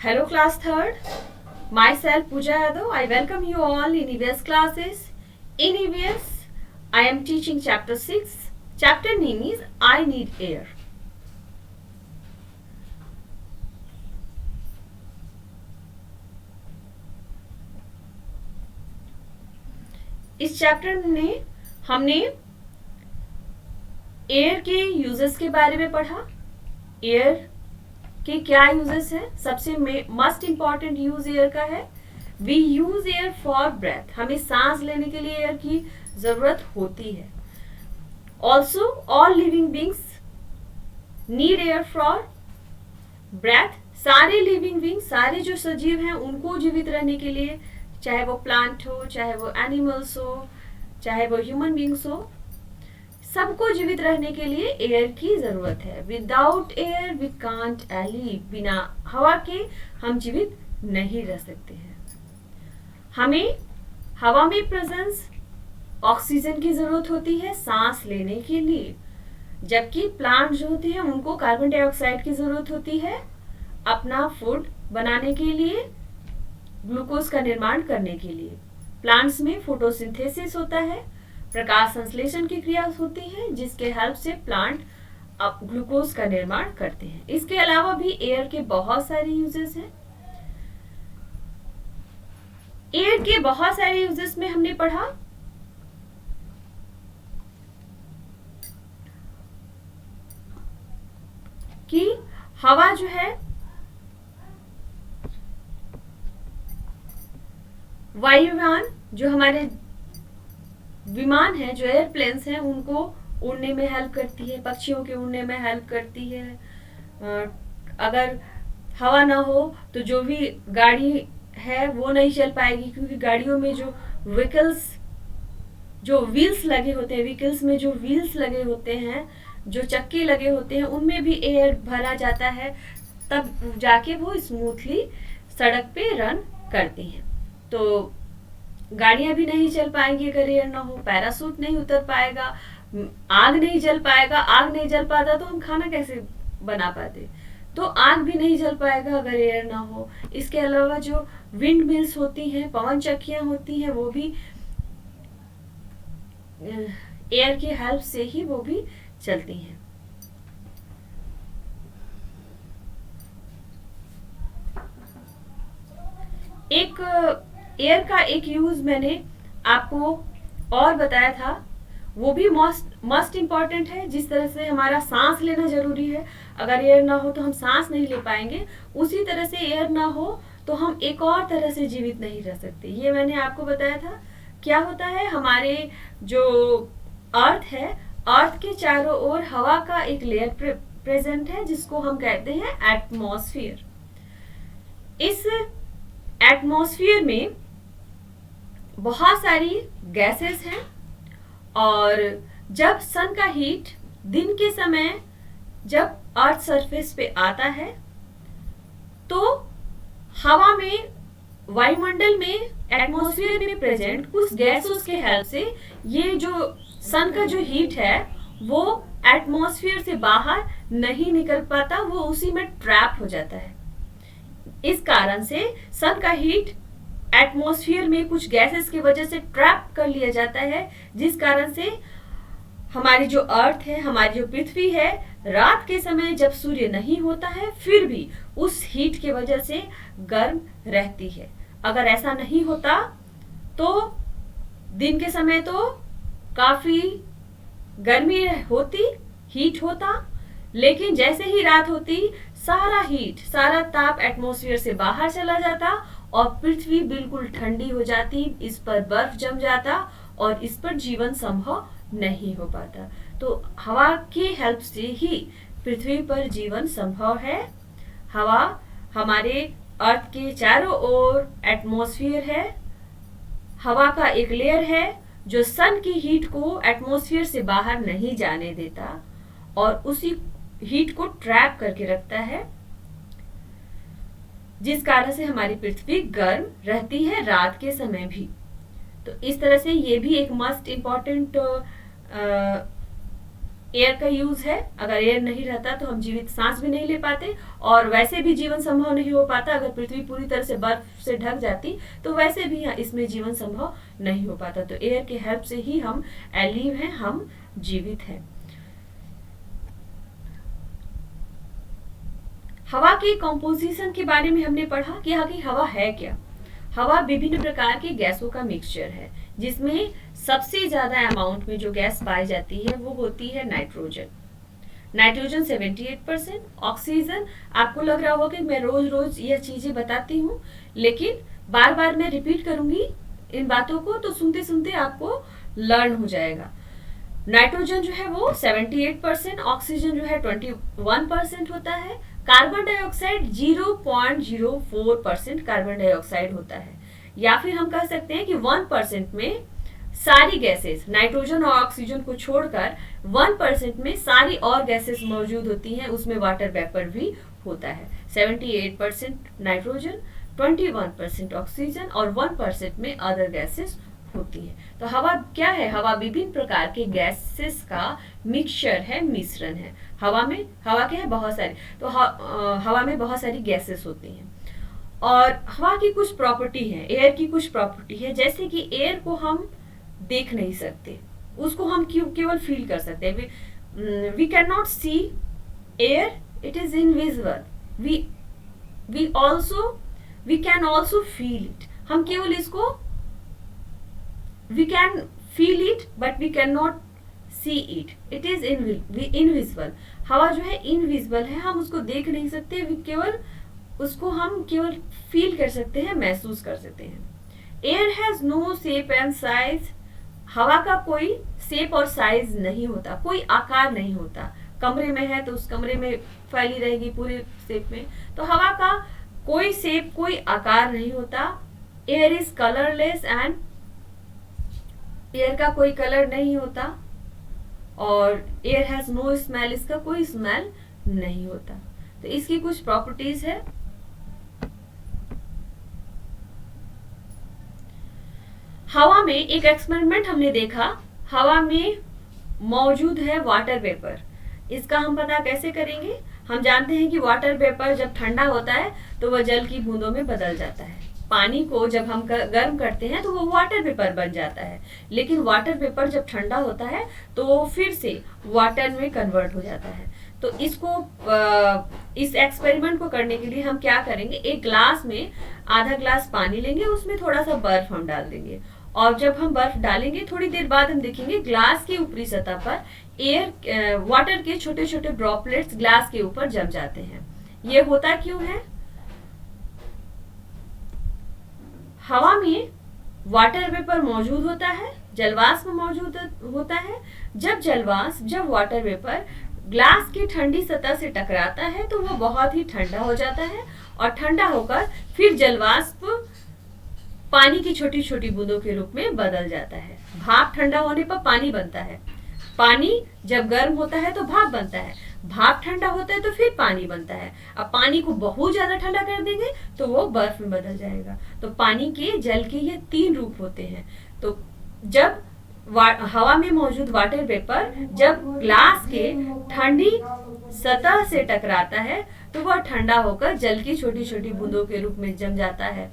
Hello class 3rd. Myself Pooja Yadav. I welcome you all in EVS classes. In EVS, I am teaching chapter 6. Chapter name is I Need Air. इस chapter में हमने air के uses के बारे में पढ़ा। Air के क्या यूजेस है? सबसे मस्ट इंपॉर्टेंट यूज एयर का है we use air for breath. हमें सांस लेने के लिए एयर की जरूरत होती है। Also all living beings need air for breath. सारे लिविंग बींग, सारे जो सजीव हैं, उनको जीवित रहने के लिए, चाहे वो प्लांट हो, चाहे वो एनिमल्स हो, चाहे वो ह्यूमन बींग्स हो, सबको जीवित रहने के लिए एयर की जरूरत है। Without air we can't live. बिना हवा के हम जीवित नहीं रह सकते हैं। हमें हवा में प्रेजेंस ऑक्सीजन की जरूरत होती है सांस लेने के लिए, जबकि प्लांट जो होते हैं उनको कार्बन डाइऑक्साइड की जरूरत होती है अपना फूड बनाने के लिए, ग्लूकोज का निर्माण करने के लिए। प्लांट्स में फोटोसिंथेसिस होता है, प्रकाश संश्लेषण की क्रिया होती है, जिसके हेल्प से प्लांट ग्लूकोज का निर्माण करते हैं। इसके अलावा भी एयर के बहुत सारे यूजेस हैं। एयर के बहुत सारे यूजेस में हमने पढ़ा कि हवा जो है वायुयान, जो हमारे विमान है, जो एयरप्लेन्स हैं, उनको उड़ने में हेल्प करती है, पक्षियों के उड़ने में हेल्प करती है। अगर हवा ना हो तो जो भी गाड़ी है वो नहीं चल पाएगी, क्योंकि गाड़ियों में जो व्हीकल्स, जो व्हील्स लगे होते हैं, व्हीकल्स में जो व्हील्स लगे होते हैं, जो चक्के लगे होते हैं, उनमें भी एयर भरा जाता है, तब जाके वो स्मूथली सड़क पे रन करती हैं। तो गाड़ियां भी नहीं चल पाएंगी अगर एयर ना हो, पैरासूट नहीं उतर पाएगा, आग नहीं जल पाएगा। आग नहीं जल पाता तो हम खाना कैसे बना पाते? तो आग भी नहीं जल पाएगा अगर एयर ना हो। इसके अलावा जो विंड मिल्स होती हैं, पवन चक्कियां होती हैं, वो भी एयर की हेल्प से ही वो भी चलती हैं। एक एयर का एक यूज मैंने आपको और बताया था, वो भी मस्ट इम्पॉर्टेंट है। जिस तरह से हमारा सांस लेना जरूरी है, अगर एयर ना हो तो हम सांस नहीं ले पाएंगे, उसी तरह से एयर ना हो तो हम एक और तरह से जीवित नहीं रह सकते। ये मैंने आपको बताया था। क्या होता है, हमारे जो अर्थ है, अर्थ के चारों ओर हवा का एक लेयर प्रेजेंट है, जिसको हम कहते हैं एटमॉस्फेयर। इस एटमॉस्फेयर में बहुत सारी गैसेस हैं, और जब सन का हीट दिन के समय जब अर्थ सरफेस पे आता है, तो हवा में, वायुमंडल में, एटमॉस्फेयर में प्रेजेंट कुछ गैसेस के हेल्प से ये जो सन का जो हीट है वो एटमॉस्फेयर से बाहर नहीं निकल पाता, वो उसी में ट्रैप हो जाता है। इस कारण से सन का हीट एटमॉस्फेयर में कुछ गैसेस की वजह से ट्रैप कर लिया जाता है, जिस कारण से हमारी जो अर्थ है, हमारी जो पृथ्वी है, रात के समय जब सूर्य नहीं होता है फिर भी उस हीट की वजह से गर्म रहती है। अगर ऐसा नहीं होता तो दिन के समय तो काफी गर्मी होती, हीट होता, लेकिन जैसे ही रात होती सारा हीट, सारा ताप एटमॉस्फेयर से बाहर चला जाता और पृथ्वी बिल्कुल ठंडी हो जाती, इस पर बर्फ जम जाता और इस पर जीवन संभव नहीं हो पाता। तो हवा की हेल्प से ही पृथ्वी पर जीवन संभव है। हवा हमारे अर्थ के चारों ओर एटमॉस्फेयर है, हवा का एक लेयर है जो सन की हीट को एटमॉस्फेयर से बाहर नहीं जाने देता और उसी हीट को ट्रैप करके रखता है, जिस कारण से हमारी पृथ्वी गर्म रहती है रात के समय भी। तो इस तरह से ये भी एक मस्ट इम्पॉर्टेंट एयर का यूज है। अगर एयर नहीं रहता तो हम जीवित सांस भी नहीं ले पाते, और वैसे भी जीवन संभव नहीं हो पाता। अगर पृथ्वी पूरी तरह से बर्फ से ढक जाती तो वैसे भी इसमें जीवन संभव नहीं हो पाता। तो एयर के हेल्प से ही हम एलिव हैं, हम जीवित हैं। हवा की कंपोजिशन के बारे में हमने पढ़ा कि हवा है क्या। हवा विभिन्न प्रकार के गैसों का मिक्सचर है, जिसमें सबसे ज्यादा अमाउंट में जो गैस पाई जाती है वो होती है नाइट्रोजन। नाइट्रोजन 78%। ऑक्सीजन, आपको लग रहा होगा कि मैं रोज रोज यह चीजें बताती हूँ, लेकिन बार बार मैं रिपीट करूंगी इन बातों को, तो सुनते सुनते आपको लर्न हो जाएगा। नाइट्रोजन जो है वो 78%, ऑक्सीजन जो है 21% होता है। कार्बन डाइऑक्साइड 0.04% कार्बन डाइऑक्साइड होता है। या फिर हम कह सकते हैं कि 1% में सारी गैसेस, नाइट्रोजन और ऑक्सीजन को छोड़कर 1% में सारी और गैसेस मौजूद होती हैं, उसमें वाटर वेपर भी होता है। 78% नाइट्रोजन, 21% ऑक्सीजन और 1% में अदर गैसेस होती है। तो हवा क्या है? हवा विभिन्न प्रकार के गैसेस का मिक्सचर है, मिश्रण है। हवा क्या है? बहुत सारी। तो हवा में बहुत सारी गैसेस होती हैं, और हवा की कुछ प्रॉपर्टी है, एयर की कुछ प्रॉपर्टी है। जैसे कि एयर को हम देख नहीं सकते, उसको हम केवल फील कर सकते हैं। We can not see air, it is invisible. We can also feel it. हम केवल इसको we can feel it but we cannot see it. It is invisible. हवा जो है इनविजिबल है, हम उसको देख नहीं सकते, हम केवल फील कर सकते हैं, महसूस कर सकते हैं। Air has no shape and size. हवा का कोई शेप और साइज नहीं होता, कोई आकार नहीं होता। कमरे में है तो उस कमरे में फैली रहेगी पूरे शेप में। तो हवा का कोई शेप, कोई आकार नहीं होता। Air is colourless and, air का कोई कलर नहीं होता। और एयर हैज नो स्मेल, इसका कोई स्मेल नहीं होता। तो इसकी कुछ प्रॉपर्टीज है। हवा में एक एक्सपेरिमेंट हमने देखा, हवा में मौजूद है वाटर वेपर। इसका हम पता कैसे करेंगे? हम जानते हैं कि वाटर वेपर जब ठंडा होता है तो वह जल की बूंदों में बदल जाता है। पानी को जब हम गर्म करते हैं तो वो वाटर वेपर बन जाता है, लेकिन वाटर वेपर जब ठंडा होता है तो वो फिर से वाटर में कन्वर्ट हो जाता है। तो इस एक्सपेरिमेंट को करने के लिए हम क्या करेंगे? एक ग्लास में आधा ग्लास पानी लेंगे, उसमें थोड़ा सा बर्फ हम डाल देंगे, और जब हम बर्फ डालेंगे थोड़ी देर बाद हम देखेंगे ग्लास की ऊपरी सतह पर वाटर के छोटे छोटे ड्रॉपलेट्स ग्लास के ऊपर जम जाते हैं। ये होता क्यों है? हवा में वाटर वेपर मौजूद होता है, जलवाष्प मौजूद होता है। जब वाटर वेपर ग्लास की ठंडी सतह से टकराता है तो वो बहुत ही ठंडा हो जाता है, और ठंडा होकर फिर जलवाष्प पानी की छोटी छोटी बूंदों के रूप में बदल जाता है। भाप ठंडा होने पर पानी बनता है। पानी जब गर्म होता है तो भाप बनता है, भाप ठंडा होता है तो फिर पानी बनता है। अब पानी को बहुत ज्यादा ठंडा कर देंगे तो वो बर्फ में बदल जाएगा। तो पानी के, जल के ये 3 रूप होते हैं। तो जब हवा में मौजूद वाटर वेपर जब ग्लास के ठंडी सतह से टकराता है तो वह ठंडा होकर जल की छोटी छोटी बूंदों के रूप में जम जाता है।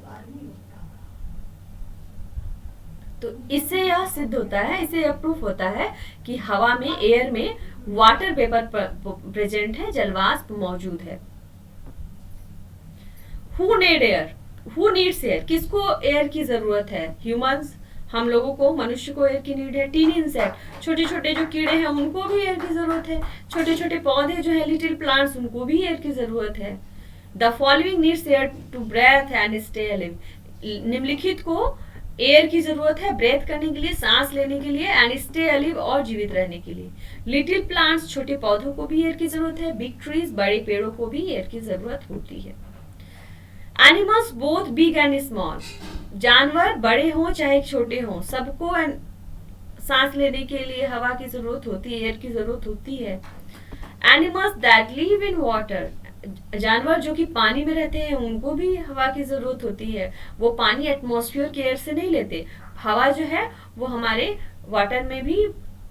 तो इससे यह सिद्ध होता है, इससे यह प्रूफ होता है कि हवा में, एयर में वाटर वेपर प्रेजेंट है, जलवाष्प मौजूद है। Who needs air? किसको एयर की जरूरत है? ह्यूमंस, हम लोगों को, मनुष्य को एयर की नीड है। टीनी इंसेक्ट, छोटे छोटे जो कीड़े हैं उनको भी एयर की जरूरत है। छोटे छोटे पौधे जो है, लिटिल प्लांट्स, उनको भी एयर की जरूरत है। The following needs air to breath and stay alive. निम्नलिखित को एयर की जरूरत है ब्रेथ करने के लिए, सांस लेने के लिए, एंड स्टे अलिव और जीवित रहने के लिए। लिटिल प्लांट्स, छोटे पौधों को भी एयर की जरूरत है। बिग ट्रीज, बड़े पेड़ों को भी एयर की जरूरत होती है। Animals both big and small. जानवर बड़े हों चाहे छोटे हों, सबको सांस लेने के लिए हवा की जरूरत होती है, एयर की जरूरत होती है। Animals that live in water. जानवर जो कि पानी में रहते हैं उनको भी हवा की जरूरत होती है। वो पानी एटमॉस्फेयर के एयर से नहीं लेते। हवा जो है वो हमारे वाटर में भी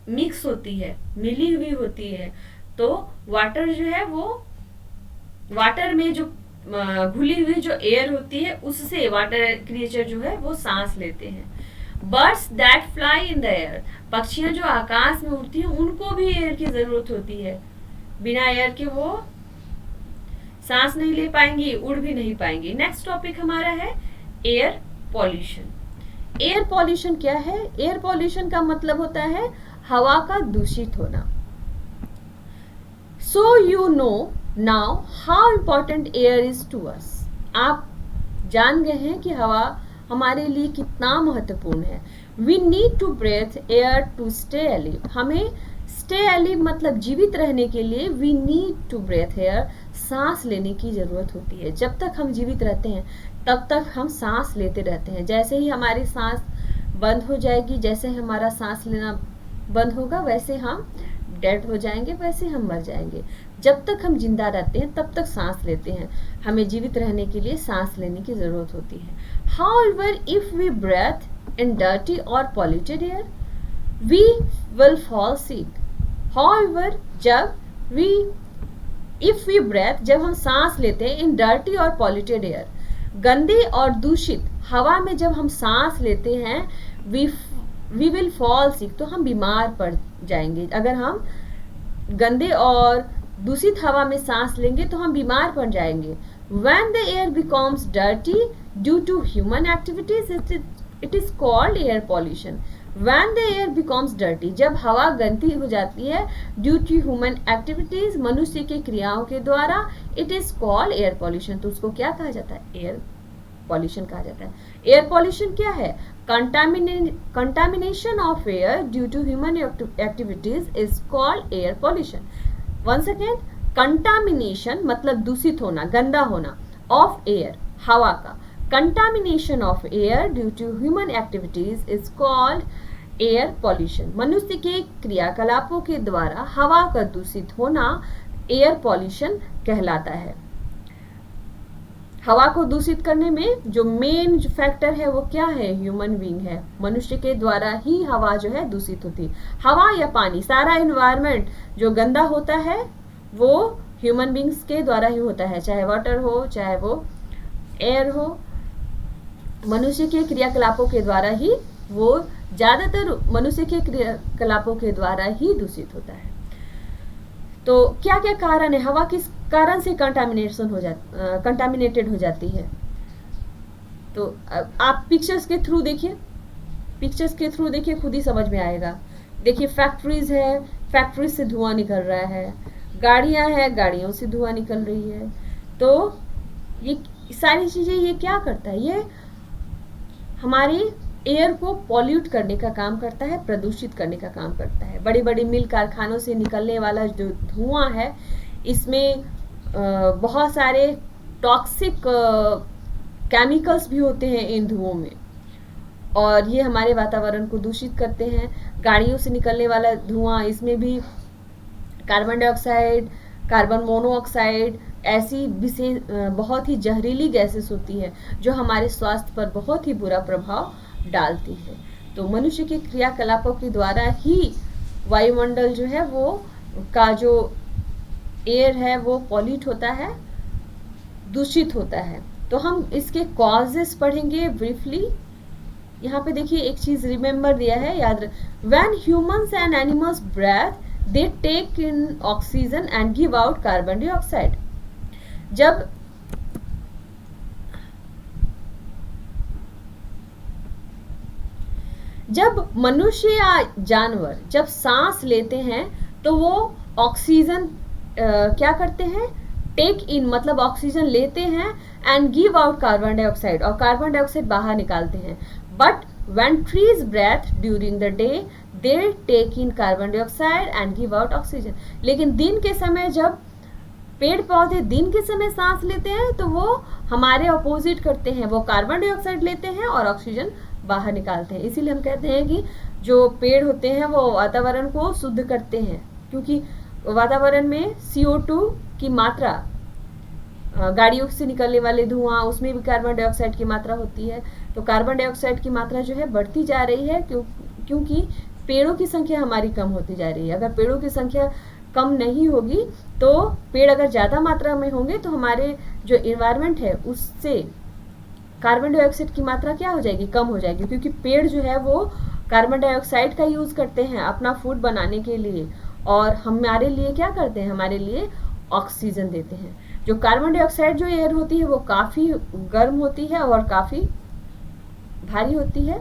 मिक्स होती है, मिली हुई होती है। तो वाटर जो है वो, वाटर में जो घुली हुई जो एयर होती है उससे वाटर क्रिएचर जो है वो सांस लेते हैं। Birds that fly in the air, पक्षियां जो आकाश में उड़ती हैं उनको भी एयर की जरूरत होती है। बिना एयर के वो सांस नहीं ले पाएंगी, उड़ भी नहीं पाएंगी। नेक्स्ट टॉपिक हमारा है एयर पॉल्यूशन। एयर पॉल्यूशन क्या है? एयर पॉल्यूशन का मतलब होता है हवा का दूषित होना। So you know now how important air is to us. आप जान गए हैं कि हवा हमारे लिए कितना महत्वपूर्ण है। We need to breath air to stay alive. हमें स्टे अलिव मतलब जीवित रहने के लिए we need to breath air, सांस लेने की जरूरत होती है। जब तक हम जीवित रहते हैं तब तक हम सांस लेते रहते हैं। जैसे ही हमारी सांस बंद हो जाएगी, जैसे हमारा सांस लेना बंद होगा, वैसे हम डेड हो जाएंगे, वैसे हम मर जाएंगे। जब तक हम जिंदा रहते हैं तब तक सांस लेते हैं। हमें जीवित रहने के लिए सांस लेने की जरूरत होती है। However, if we breathe in dirty or polluted air, we will fall sick. However, if we breathe, जब हम सांस लेते हैं in dirty or polluted air, गंदे और दूषित हवा में जब हम सांस लेते हैं, we will fall sick, तो हम बीमार पड़ जाएंगे। अगर हम गंदे और दूषित हवा में सांस लेंगे तो हम बीमार पड़ जाएंगे। When the air becomes dirty due to human activities, it is called air pollution. When the air becomes dirty, जब हवा गंदी हो जाती है due to human activities, मनुष्य की क्रियाओं के द्वारा, it is called air pollution. तो उसको क्या कहा जाता है? एयर पॉल्यूशन कहा जाता है। एयर पॉल्यूशन क्या है? Contamination of air due to human activities is called air pollution. Once again, contamination मतलब दूषित होना, गंदा होना, ऑफ एयर हवा का। Contamination of air due to human activities is called air pollution. मनुष्य के क्रियाकलापों के द्वारा हवा का दूषित होना एयर पॉल्यूशन कहलाता है। हवा को दूषित करने में जो मेन जो फैक्टर है वो क्या है? ह्यूमन बीइंग है। मनुष्य के द्वारा ही हवा जो है दूषित होती है। हवा या पानी, सारा एनवायरनमेंट जो गंदा होता है वो ह्यूमन बीइंग्स के द्वारा ही होता है, चाहे वाटर हो चाहे वो एयर हो। मनुष्य के क्रियाकलापों के द्वारा ही वो, ज्यादातर मनुष्य के क्रियाकलापों के द्वारा ही दूषित होता है। तो क्या क्या कारण है? हवा किस कारण से कंटामिनेटेड हो जाती है? तो आप पिक्चर्स के थ्रू देखिए, पिक्चर्स के थ्रू देखिए, खुद ही समझ में आएगा। देखिए फैक्ट्रीज है, फैक्ट्रीज से धुआं निकल रहा है, गाड़ियां हैं, गाड़ियों से धुआं निकल रही है। तो ये सारी चीजें ये क्या करता है? ये हमारी एयर को पॉल्यूट करने का काम करता है, प्रदूषित करने का काम करता है। बड़ी बड़ी मिल कारखानों से निकलने वाला जो धुआं है, इसमें बहुत सारे टॉक्सिक केमिकल्स भी होते हैं इन धुओं में, और ये हमारे वातावरण को दूषित करते हैं। गाड़ियों से निकलने वाला धुआं, इसमें भी कार्बन डाइऑक्साइड, कार्बन मोनोऑक्साइड, ऐसी विशेष बहुत ही जहरीली गैसेस होती है जो हमारे स्वास्थ्य पर बहुत ही बुरा प्रभाव डालती है। तो मनुष्य के क्रियाकलापों के द्वारा ही वायुमंडल जो है वो का जो एयर है वो पॉल्यूट होता है, दूषित होता है। तो हम इसके कॉजेस पढ़ेंगे ब्रीफली। यहाँ पे देखिए एक चीज रिमेम्बर दिया है, याद रख, when humans and animals breath they take in oxygen and give out carbon dioxide. जब मनुष्य या जानवर जब सांस लेते हैं तो वो ऑक्सीजन क्या करते हैं? टेक इन मतलब ऑक्सीजन लेते हैं, and give out carbon dioxide, और कार्बन डाइऑक्साइड बाहर निकालते हैं। But when trees breath during the day they take in carbon dioxide and give out oxygen. लेकिन दिन के समय जब पेड़ पौधे दिन के समय सांस लेते हैं तो वो हमारे ऑपोजिट करते हैं, वो कार्बन डाइऑक्साइड लेते हैं और ऑक्सीजन बाहर निकालते हैं। इसीलिए हम कहते हैं कि जो पेड़ होते हैं वो वातावरण को शुद्ध करते हैं, क्योंकि वातावरण में CO2 की मात्रा, गाड़ियों से निकलने वाले धुआं, उसमें भी कार्बन डाइऑक्साइड की मात्रा होती है। तो कार्बन डाइऑक्साइड की मात्रा जो है बढ़ती जा रही है, क्योंकि पेड़ों की संख्या हमारी कम होती जा रही है। अगर पेड़ों की संख्या कम नहीं होगी तो पेड़ अगर ज़्यादा मात्रा में होंगे तो हमारे जो इन्वायरमेंट है उससे कार्बन डाइऑक्साइड की मात्रा क्या हो जाएगी, कम हो जाएगी, क्योंकि पेड़ जो है वो कार्बन डाइऑक्साइड का यूज़ करते हैं अपना फूड बनाने के लिए, और हमारे लिए क्या करते हैं, हमारे लिए ऑक्सीजन देते हैं। जो कार्बन डाइऑक्साइड जो एयर होती है वो काफ़ी गर्म होती है और काफ़ी भारी होती है।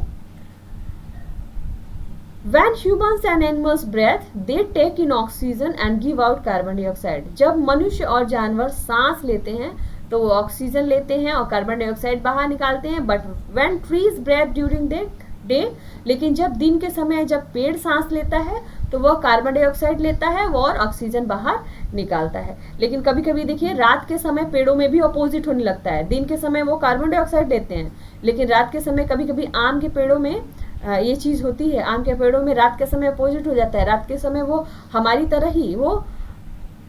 When humans and animals breathe, they take in oxygen and give out carbon dioxide. जब मनुष्य और जानवर सांस लेते हैं तो वो ऑक्सीजन लेते हैं और कार्बन डाइऑक्साइड बाहर निकालते हैं। But when trees breathe during the day, लेकिन जब दिन के समय जब पेड़ सांस लेता है तो वह कार्बन डाइऑक्साइड लेता है और ऑक्सीजन बाहर निकालता है। लेकिन कभी कभी देखिए रात के समय पेड़ों में भी अपोजिट होने लगता है। दिन के समय वो कार्बन डाइऑक्साइड लेते हैं, लेकिन रात के समय कभी कभी आम के पेड़ों में ये चीज़ होती है, आम के पेड़ों में रात के समय अपोजिट हो जाता है। रात के समय वो हमारी तरह ही वो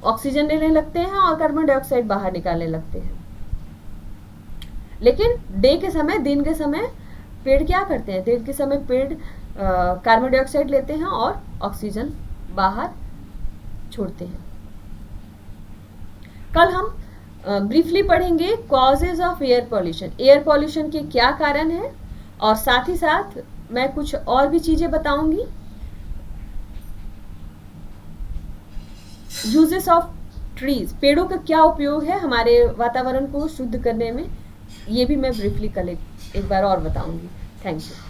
ऑक्सीजन लेने लगते हैं और कार्बन डाइऑक्साइड बाहर निकालने लगते हैं। लेकिन डे के समय, दिन के समय पेड़ क्या करते हैं, दिन के समय पेड़ कार्बन डाइऑक्साइड लेते हैं और ऑक्सीजन बाहर छोड़ते हैं। कल हम ब्रीफली पढ़ेंगे causes of air pollution, air pollution के क्या कारण है, और साथ ही साथ मैं कुछ और भी चीजें बताऊंगी। यूजेस ऑफ ट्रीज, पेड़ों का क्या उपयोग है हमारे वातावरण को शुद्ध करने में, ये भी मैं ब्रीफली कल एक बार और बताऊंगी। Thank you.